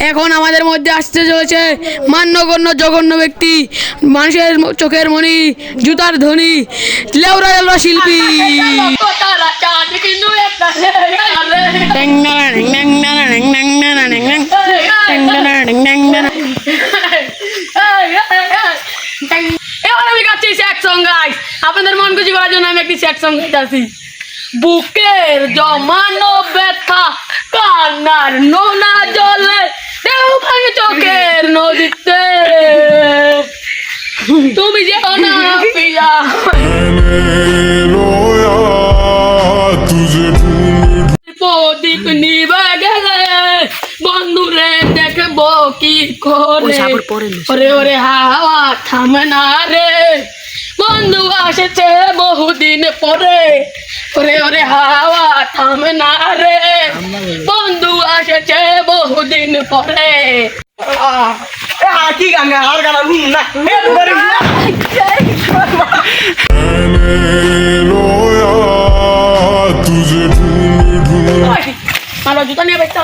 এখন আমাদের মধ্যে আসতে চলেছে মান্যগণ্য জঘন্য ব্যক্তি, মানুষের চোখের মণি, জুতার ধনী, লেউরা লেউরা শিল্পী। এবার আমি গাচ্ছি স্যাড সং গাইস, আপনাদের মন খুশি করার জন্য আমি একটি স্যাড সং গাইতেছি। বুকের জমানো ব্যথা কান্নার নোনা জলে ঢেউ ভাঙে চোখের নদীতে, তুমি যেও না পিয়া। প্রদীপ নিবে গেলে বন্ধুরে দেখবো কি করে, ওরে ওরে হাওয়া থামে না রে, বন্ধু আসেছে বহুদিন পরে, ওরে ওরে হাওয়া থামে না রে, বন্ধু আসেছে বহুদিন পরে। কি গান আর গান না মারা জুতা নিয়ে বেচতে